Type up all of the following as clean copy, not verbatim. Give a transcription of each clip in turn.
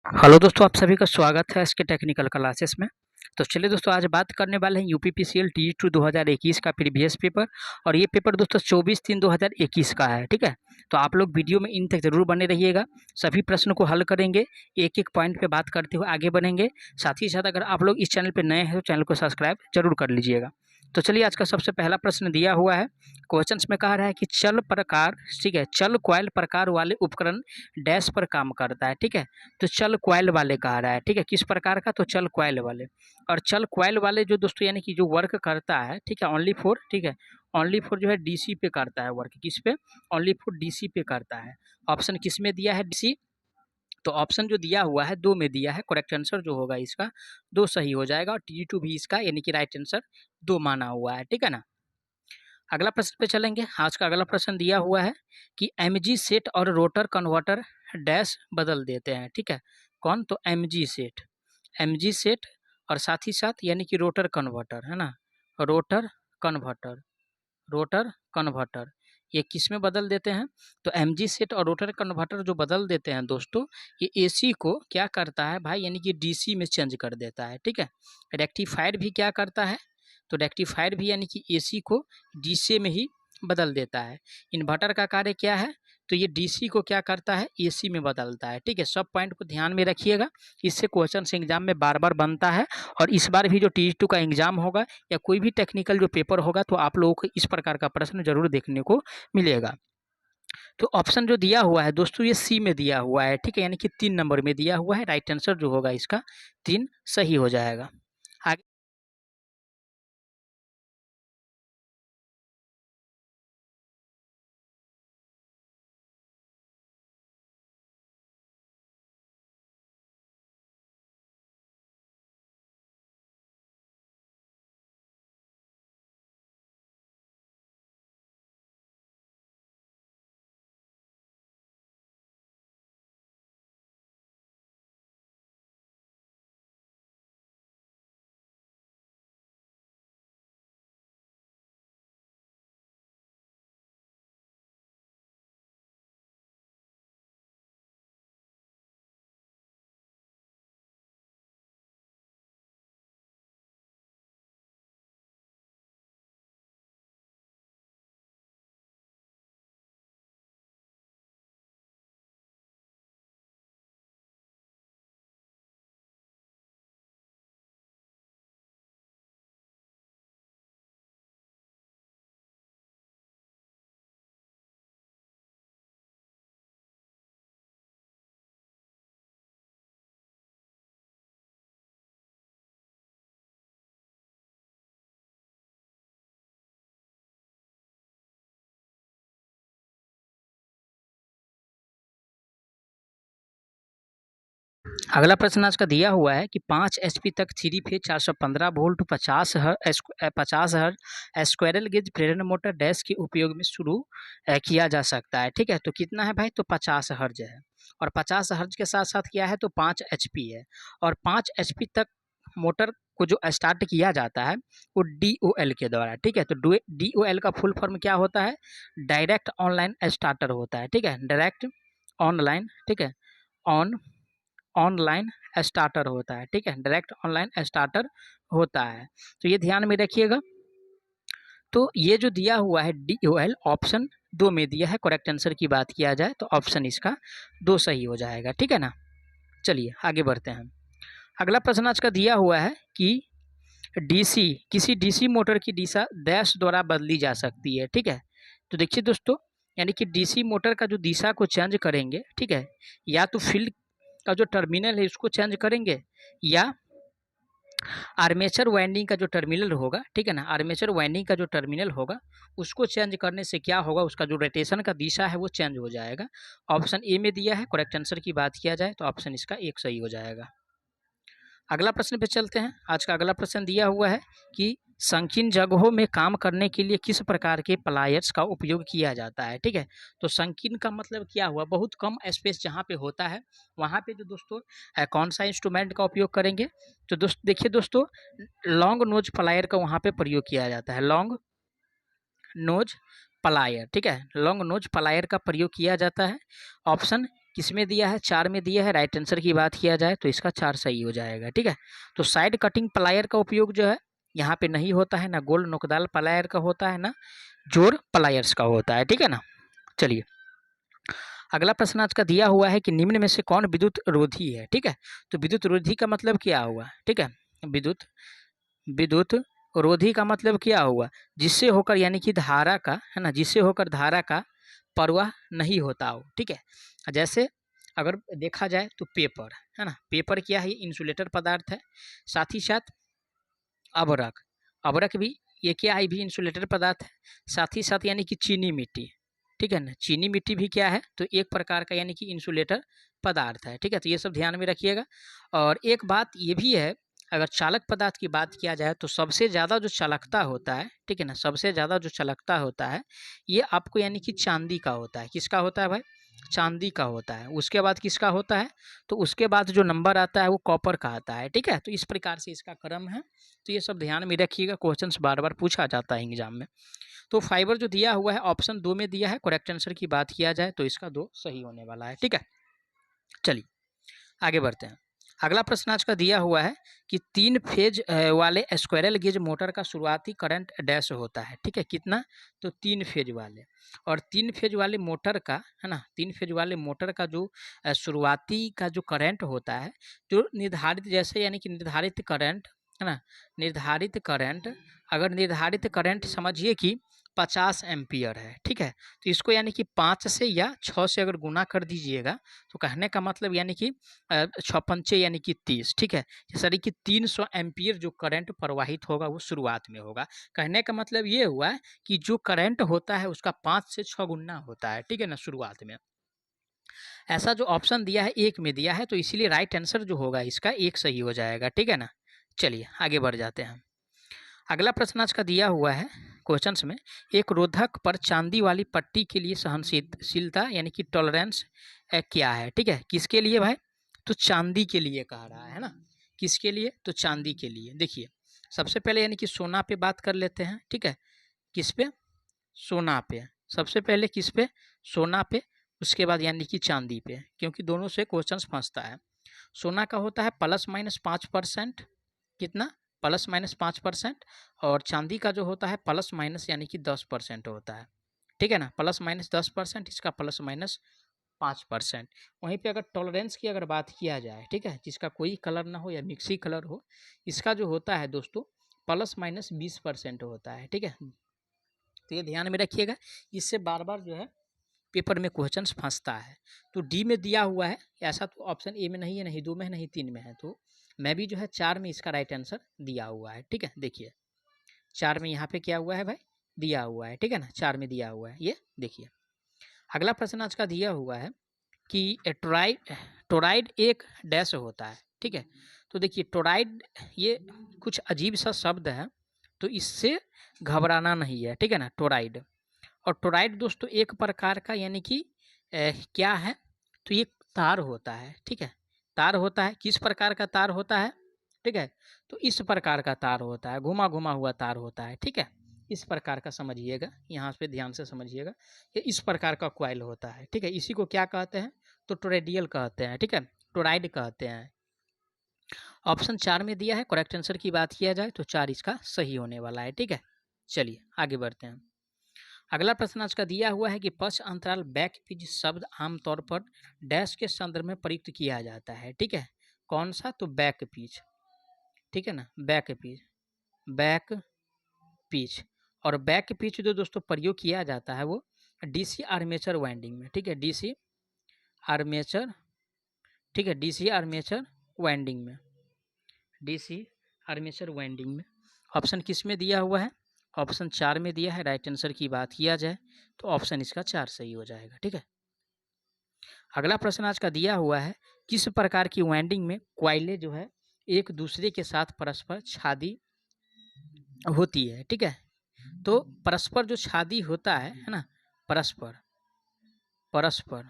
Hello दोस्तों, आप सभी का स्वागत है इसके टेक्निकल क्लासेस में। तो चलिए दोस्तों, आज बात करने वाले हैं यूपीपीसीएल टी2 2021 का प्रीवियस पेपर। और ये पेपर दोस्तों 24/3/2021 का है। ठीक है, तो आप लोग वीडियो में इन तक जरूर बने रहिएगा। सभी प्रश्न को हल करेंगे, एक एक पॉइंट पे बात करते हुए आगे बढ़ेंगे। साथ ही साथ अगर आप लोग इस चैनल पर नए हैं तो चैनल को सब्सक्राइब जरूर कर लीजिएगा। तो चलिए, आज का सबसे पहला प्रश्न दिया हुआ है। क्वेश्चंस में कहा रहा है कि चल प्रकार, ठीक है, चल कॉइल प्रकार वाले उपकरण डैश पर काम करता है। ठीक है, तो चल क्वाइल वाले कहा रहा है। ठीक है, किस प्रकार का, तो चल क्वाइल वाले। और चल क्वाइल वाले जो दोस्तों यानी कि जो वर्क करता है, ठीक है, ओनली फॉर, ठीक है, ओनली फॉर जो है डीसी पे करता है वर्क। किस पे, ओनली फॉर डीसी पे करता है। ऑप्शन किस में दिया है, डीसी। तो ऑप्शन जो दिया हुआ है 2 में दिया है। करेक्ट आंसर जो होगा इसका 2 सही हो जाएगा। और T2 भी इसका यानी कि राइट आंसर 2 माना हुआ है। ठीक है ना। अगला प्रश्न पे चलेंगे। आज का अगला प्रश्न दिया हुआ है कि एमजी सेट और रोटर कन्वर्टर डैश बदल देते हैं। ठीक है, कौन, तो एमजी सेट, एमजी सेट और साथ ही साथ यानी कि रोटर कन्वर्टर है ना, रोटर कन्वर्टर, रोटर कन्वर्टर ये किस में बदल देते हैं, तो एमजी सेट और रोटर कन्वर्टर जो बदल देते हैं दोस्तों, ये एसी को क्या करता है भाई, यानी कि डीसी में चेंज कर देता है। ठीक है, रेक्टिफायर भी क्या करता है, तो रेक्टिफायर भी यानी कि एसी को डीसी में ही बदल देता है। इन्वर्टर का कार्य क्या है, तो ये डीसी को क्या करता है, एसी में बदलता है। ठीक है, सब पॉइंट को ध्यान में रखिएगा, इससे क्वेश्चन एग्जाम में बार बार बनता है। और इस बार भी जो T2 का एग्जाम होगा या कोई भी टेक्निकल जो पेपर होगा, तो आप लोगों को इस प्रकार का प्रश्न जरूर देखने को मिलेगा। तो ऑप्शन जो दिया हुआ है दोस्तों, ये सी में दिया हुआ है। ठीक है, यानी कि 3 नंबर में दिया हुआ है। राइट आंसर जो होगा इसका 3 सही हो जाएगा। आगे अगला प्रश्न आज का दिया हुआ है कि 5 एचपी तक 3 phase 415 volt 50 hertz squirrel gauge प्रेरण मोटर डैश के उपयोग में शुरू किया जा सकता है। ठीक है, तो कितना है भाई, तो 50 हर्ज है। और 50 हर्ज के साथ साथ क्या है, तो 5 एचपी है। और 5 एचपी तक मोटर को जो स्टार्ट किया जाता है वो DOL के द्वारा। ठीक है, तो DOL का फुल फॉर्म क्या होता है, डायरेक्ट ऑनलाइन स्टार्टर होता है। ठीक है, डायरेक्ट ऑनलाइन, ठीक है, ऑन ऑनलाइन स्टार्टर होता है। ठीक है, डायरेक्ट ऑनलाइन स्टार्टर होता है। तो ये ध्यान में रखिएगा। तो ये जो दिया हुआ है DOL ऑप्शन 2 में दिया है। करेक्ट आंसर की बात किया जाए तो ऑप्शन इसका 2 सही हो जाएगा। ठीक है ना। चलिए आगे बढ़ते हैं। अगला प्रश्न आज का दिया हुआ है कि डीसी, किसी डीसी मोटर की दिशा डैश द्वारा बदली जा सकती है। ठीक है, तो देखिए दोस्तों, यानी कि डीसी मोटर का जो दिशा को चेंज करेंगे, ठीक है, या तो फील्ड का जो टर्मिनल है उसको चेंज करेंगे, या आर्मेचर वाइंडिंग का जो टर्मिनल होगा, ठीक है ना, आर्मेचर वाइंडिंग का जो टर्मिनल होगा उसको चेंज करने से क्या होगा, उसका जो रोटेशन का दिशा है वो चेंज हो जाएगा। ऑप्शन ए में दिया है। करेक्ट आंसर की बात किया जाए तो ऑप्शन इसका 1 सही हो जाएगा। अगला प्रश्न पे चलते हैं। आज का अगला प्रश्न दिया हुआ है कि संकीर्ण जगहों में काम करने के लिए किस प्रकार के प्लायर्स का उपयोग किया जाता है। ठीक है, तो संकीर्ण का मतलब क्या हुआ, बहुत कम स्पेस जहाँ पे होता है वहाँ पे जो दोस्तों कौन सा इंस्ट्रूमेंट का उपयोग करेंगे, तो देखिए दोस्तों, लॉन्ग नोज प्लायर का वहाँ पे प्रयोग किया जाता है। लॉन्ग नोज प्लायर, ठीक है, लॉन्ग नोज प्लायर का प्रयोग किया जाता है। ऑप्शन किस में दिया है, 4 में दिया है। राइट आंसर की बात किया जाए तो इसका 4 सही हो जाएगा, ठीक है। तो साइड कटिंग प्लायर का उपयोग जो है यहाँ पे नहीं होता है, ना गोल नोकदार प्लायर का होता है, ना जोड़ प्लायर्स का होता है, ठीक है ना। चलिए अगला प्रश्न आज का दिया हुआ है कि निम्न में से कौन विद्युत रोधी है, ठीक है। तो विद्युत रोधी का मतलब क्या हुआ, ठीक है। विद्युत विद्युत रोधी का मतलब क्या हुआ, जिससे होकर यानी कि धारा का, है ना, जिससे होकर धारा का प्रवाह नहीं होता हो, ठीक है। जैसे अगर देखा जाए तो पेपर, है ना, पेपर क्या है, इंसुलेटर पदार्थ है। साथ ही साथ अबरक, अबरक भी ये क्या है, भी इंसुलेटर पदार्थ है। साथ ही साथ यानी कि चीनी मिट्टी, ठीक है ना, चीनी मिट्टी भी क्या है, तो एक प्रकार का यानी कि इंसुलेटर पदार्थ है, ठीक है। तो ये सब ध्यान में रखिएगा। और एक बात ये भी है, अगर चालक पदार्थ की बात किया जाए तो सबसे ज़्यादा जो चालकता होता है, ठीक है ना, सबसे ज़्यादा जो चालकता होता है ये आपको यानी कि चांदी का होता है। किसका होता है भाई, चांदी का होता है। उसके बाद किसका होता है, तो उसके बाद जो नंबर आता है वो कॉपर का आता है, ठीक है। तो इस प्रकार से इसका क्रम है। तो ये सब ध्यान में रखिएगा, क्वेश्चंस बार बार पूछा जाता है एग्जाम में। तो फाइबर जो दिया हुआ है ऑप्शन 2 में दिया है। करेक्ट आंसर की बात किया जाए तो इसका 2 सही होने वाला है, ठीक है। चलिए आगे बढ़ते हैं। अगला प्रश्न आज का दिया हुआ है कि 3 फेज वाले स्क्वायरल गेज मोटर का शुरुआती करंट डैश होता है, ठीक है। कितना, तो 3 फेज वाले। और 3 फेज वाले मोटर का, है ना, 3 फेज वाले मोटर का जो शुरुआती का जो करंट होता है, जो निर्धारित, जैसे यानी कि निर्धारित करंट, है ना, निर्धारित करंट, अगर निर्धारित करंट समझिए कि 50 एम्पियर है, ठीक है। तो इसको यानी कि 5 से या 6 से अगर गुना कर दीजिएगा तो कहने का मतलब यानी कि 6 पंचे यानी कि 30, ठीक है। सॉरी कि 300 एम्पियर जो करंट प्रवाहित होगा वो शुरुआत में होगा। कहने का मतलब ये हुआ कि जो करंट होता है उसका 5 से 6 गुना होता है, ठीक है ना, शुरुआत में। ऐसा जो ऑप्शन दिया है 1 में दिया है, तो इसीलिए राइट आंसर जो होगा इसका 1 सही हो जाएगा, ठीक है ना। चलिए आगे बढ़ जाते हैं। अगला प्रश्न आज का दिया हुआ है क्वेश्चंस में, एक रोधक पर चांदी वाली पट्टी के लिए सहनशीलता यानी कि टॉलरेंस क्या है, ठीक है। किसके लिए भाई, तो चांदी के लिए कह रहा है ना। किसके लिए, तो चांदी के लिए। देखिए सबसे पहले यानी कि सोना पे बात कर लेते हैं, ठीक है। किस पे, सोना पे। सबसे पहले किस पे, सोना पे। उसके बाद यानी कि चांदी पे, क्योंकि दोनों से क्वेश्चंस फंसता है। सोना का होता है +-5%, कितना, +-5%। और चांदी का जो होता है प्लस माइनस यानी कि 10% होता है, ठीक है ना, +-10%, इसका +-5%। वहीं पे अगर टॉलरेंस की अगर बात किया जाए, ठीक है, जिसका कोई कलर ना हो या मिक्सी कलर हो, इसका जो होता है दोस्तों +-20% होता है, ठीक है। तो ये ध्यान में रखिएगा, इससे बार बार जो है पेपर में क्वेश्चंस फंसता है। तो डी में दिया हुआ है, ऐसा तो ऑप्शन ए में नहीं है, नहीं 2 में है, नहीं 3 में है, तो मैं भी जो है 4 में इसका राइट आंसर दिया हुआ है, ठीक है। देखिए 4 में यहाँ पे क्या हुआ है भाई, दिया हुआ है, ठीक है ना, 4 में दिया हुआ है, ये देखिए। अगला प्रश्न आज का दिया हुआ है कि टोराइड एक डैश होता है, ठीक है। तो देखिए टोराइड ये कुछ अजीब सा शब्द है, तो इससे घबराना नहीं है, ठीक है ना, टोराइड। और टोराइड दोस्तों एक प्रकार का यानी कि क्या है, तो ये तार होता है, ठीक है। तार होता है, किस प्रकार का तार होता है, ठीक है। तो इस प्रकार का तार होता है, घुमा घुमा हुआ तार होता है, ठीक है। इस प्रकार का समझिएगा, यहाँ पे ध्यान से समझिएगा, ये इस प्रकार का क्वाइल होता है, ठीक है। इसी को क्या कहते हैं, तो टोरेडियल कहते हैं, ठीक है, टोराइड कहते हैं। ऑप्शन 4 में दिया है। करेक्ट आंसर की बात किया जाए तो 4 इसका सही होने वाला है, ठीक है। चलिए आगे बढ़ते हैं। अगला प्रश्न आज का दिया हुआ है कि पक्ष अंतराल बैक पिच शब्द आमतौर पर डैश के संदर्भ में प्रयुक्त किया जाता है, ठीक है। कौन सा, तो बैक पिच, ठीक है ना, बैक पिच, बैक पिच। और बैक पिच जो दोस्तों प्रयोग किया जाता है वो डीसी आर्मेचर वाइंडिंग में, ठीक है, डीसी आर्मेचर, ठीक है, डीसी आर्मेचर वाइंडिंग में, डीसी आर्मेचर वाइंडिंग में। ऑप्शन किस में दिया हुआ है, ऑप्शन 4 में दिया है। राइट आंसर की बात किया जाए तो ऑप्शन इसका 4 सही हो जाएगा, ठीक है। अगला प्रश्न आज का दिया हुआ है, किस प्रकार की वाइंडिंग में क्वाइलें जो है एक दूसरे के साथ परस्पर छादी होती है, ठीक है। तो परस्पर जो छादी होता है ना, परस्पर, परस्पर,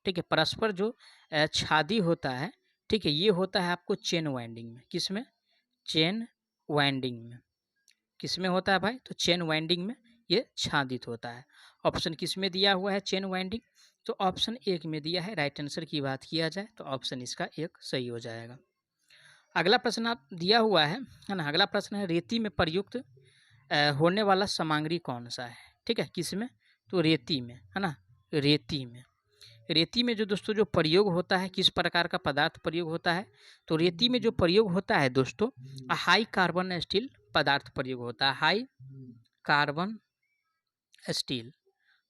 ठीक है, परस्पर जो छादी होता है, ठीक है, ये होता है आपको चेन वाइंडिंग में। किस में, चेन वाइंडिंग में। किस में होता है भाई, तो चेन वाइंडिंग में ये छादित होता है। ऑप्शन किस में दिया हुआ है, चेन वाइंडिंग, तो ऑप्शन 1 में दिया है। राइट आंसर की बात किया जाए तो ऑप्शन इसका 1 सही हो जाएगा। अगला प्रश्न आप दिया हुआ है ना। अगला प्रश्न है रेती में प्रयुक्त होने वाला सामग्री कौन सा है, ठीक है, किस में, तो रेती में, है ना। रेती में, रेती में जो दोस्तों जो प्रयोग होता है, किस प्रकार का पदार्थ प्रयोग होता है, तो रेती में जो प्रयोग होता है दोस्तों, हाई कार्बन स्टील पदार्थ प्रयोग होता है। High carbon steel,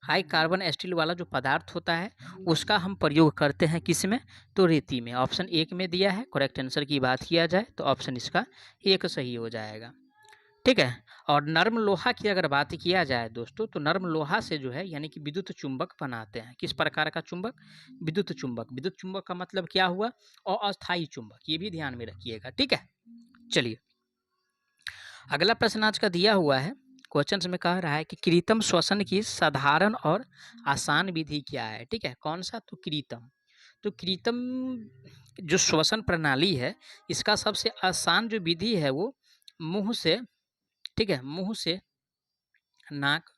high carbon steel वाला जो पदार्थ होता है उसका हम प्रयोग करते हैं किस में, तो रेती में। ऑप्शन 1 में दिया है। करेक्ट आंसर की बात किया जाए तो ऑप्शन इसका 1 सही हो जाएगा, ठीक है। और नर्म लोहा की अगर बात किया जाए दोस्तों, तो नर्म लोहा से जो है यानी कि विद्युत चुंबक बनाते हैं। किस प्रकार का चुंबक, विद्युत चुंबक। विद्युत चुंबक का मतलब क्या हुआ, अस्थायी चुंबक, ये भी ध्यान में रखिएगा, ठीक है। चलिए अगला प्रश्न आज का दिया हुआ है। क्वेश्चन में कह रहा है कि कृत्रिम श्वसन की साधारण और आसान विधि क्या है, ठीक है। कौन सा, तो कृत्रिम। तो कृत्रिम जो श्वसन प्रणाली है इसका सबसे आसान जो विधि है वो मुंह से, ठीक है, मुंह से नाक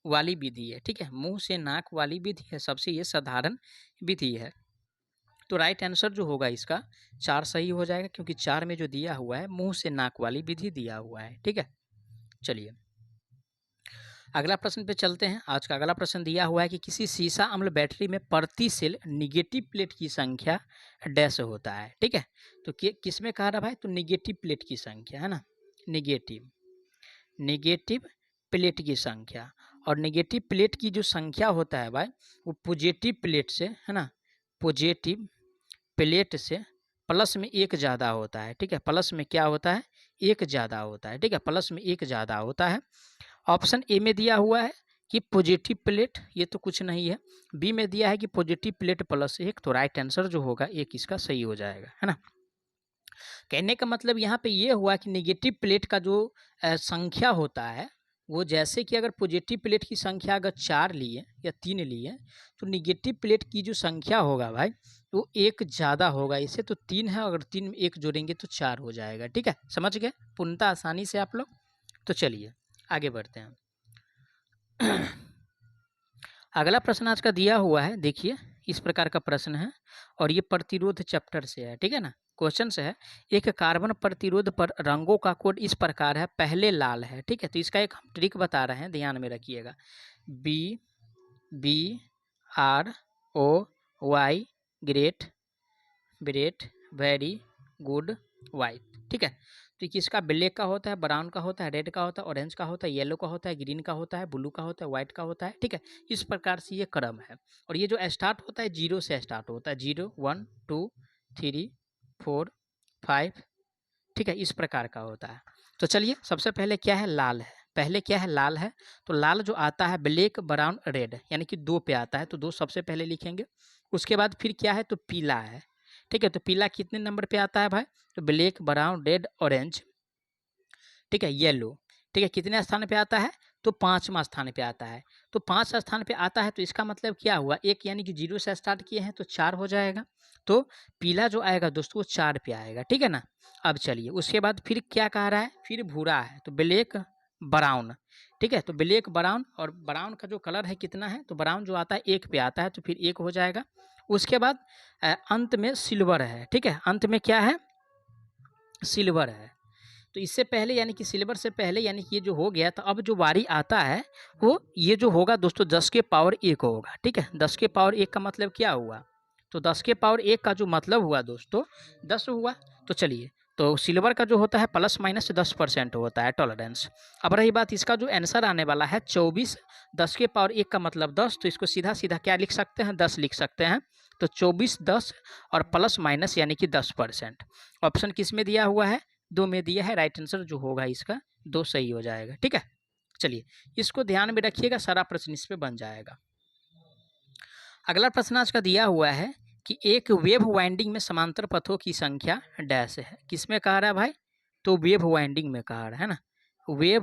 वाली विधि है, ठीक है। मुंह से नाक वाली विधि है, सबसे ये साधारण विधि है। तो राइट आंसर जो होगा इसका 4 सही हो जाएगा, क्योंकि 4 में जो दिया हुआ है मुंह से नाक वाली विधि दिया हुआ है, ठीक है। चलिए अगला प्रश्न पे चलते हैं। आज का अगला प्रश्न दिया हुआ है कि किसी सीसा अम्ल बैटरी में प्रति सेल निगेटिव प्लेट की संख्या डैश होता है, ठीक है। तो किस में कह रहा भाई, तो निगेटिव प्लेट की संख्या, है ना। निगेटिव प्लेट की संख्या, और निगेटिव प्लेट की जो संख्या होता है भाई वो पॉजिटिव प्लेट से, है ना, पॉजिटिव प्लेट से प्लस में 1 ज़्यादा होता है, ठीक है। प्लस में क्या होता है, 1 ज़्यादा होता है, ठीक है। प्लस में 1 ज़्यादा होता है। ऑप्शन ए में दिया हुआ है कि पॉजिटिव प्लेट, ये तो कुछ नहीं है। बी में दिया है कि पॉजिटिव प्लेट प्लस 1, तो राइट आंसर जो होगा 1 इसका सही हो जाएगा, है ना। कहने का मतलब यहाँ पे ये हुआ कि निगेटिव प्लेट का जो संख्या होता है वो, जैसे कि अगर पॉजिटिव प्लेट की संख्या अगर 4 लिए या 3 लिए, तो निगेटिव प्लेट की जो संख्या होगा भाई वो 1 ज़्यादा होगा इससे। तो 3 है, अगर 3 में 1 जोड़ेंगे तो 4 हो जाएगा, ठीक है। समझ गए पूर्णतः आसानी से आप लोग। तो चलिए आगे बढ़ते हैं। अगला प्रश्न आज का दिया हुआ है, देखिए इस प्रकार का प्रश्न है, और ये प्रतिरोध चैप्टर से है, ठीक है ना। क्वेश्चन से है, एक कार्बन प्रतिरोध पर रंगों का कोड इस प्रकार है, पहले लाल है, ठीक है। तो इसका एक हम ट्रिक बता रहे हैं, ध्यान में रखिएगा। BROY great, very good, white, ठीक है। तो किसका, ब्लैक का होता है, ब्राउन का होता है, रेड का होता है, ऑरेंज का होता है, येलो का होता है, ग्रीन का होता है, ब्लू का होता है, व्हाइट का होता है, ठीक है। इस प्रकार से ये क्रम है। और ये जो स्टार्ट होता है 0 से स्टार्ट होता है, 0 1 2 3 4 5, ठीक है, इस प्रकार का होता है। तो चलिए सबसे पहले क्या है, लाल है। पहले क्या है, लाल है। तो लाल जो आता है ब्लैक ब्राउन रेड, यानी कि 2 पे आता है, तो 2 सबसे पहले लिखेंगे। उसके बाद फिर क्या है, तो पीला है, ठीक है। तो पीला कितने नंबर पे आता है भाई, तो ब्लैक ब्राउन रेड ऑरेंज, ठीक है, येलो, ठीक है, कितने स्थान पे आता है, तो 5वां स्थान पे आता है। तो 5 स्थान पे आता है, तो इसका मतलब क्या हुआ, एक यानी कि 0 से स्टार्ट किए हैं तो 4 हो जाएगा। तो पीला जो आएगा दोस्तों वो 4 पे आएगा, ठीक है ना। अब चलिए उसके बाद फिर क्या कह रहा है, फिर भूरा है, तो ब्लैक ब्राउन, ठीक है। तो ब्लैक ब्राउन, और ब्राउन का जो कलर है कितना है, तो ब्राउन जो आता है 1 पे आता है, तो फिर 1 हो जाएगा। उसके बाद अंत में सिल्वर है, ठीक है। अंत में क्या है, सिल्वर है। तो इससे पहले यानी कि सिल्वर से पहले यानी कि ये जो हो गया, तो अब जो बारी आता है वो ये जो होगा दोस्तों 10 के पावर 1 होगा, ठीक है। 10 के पावर 1 का मतलब क्या हुआ, तो 10 के पावर 1 का जो मतलब हुआ दोस्तों 10 हुआ। तो चलिए, तो सिल्वर का जो होता है प्लस माइनस 10% होता है टॉलरेंस। अब रही बात इसका जो आंसर आने वाला है 24, 10 के पावर 1 का मतलब 10, तो इसको सीधा सीधा क्या लिख सकते हैं, 10 लिख सकते हैं। तो 24 10 और प्लस माइनस यानी कि 10%। ऑप्शन किस में दिया हुआ है, 2 में दिया है। राइट आंसर जो होगा इसका 2 सही हो जाएगा, ठीक है। चलिए इसको ध्यान में रखिएगा, सारा प्रश्न इस पे बन जाएगा। अगला प्रश्न आज का दिया हुआ है कि एक वेव वाइंडिंग में समांतर पथों की संख्या डैश है। किस में कह रहा है भाई, तो वेव वाइंडिंग में कह रहा है ना। वेव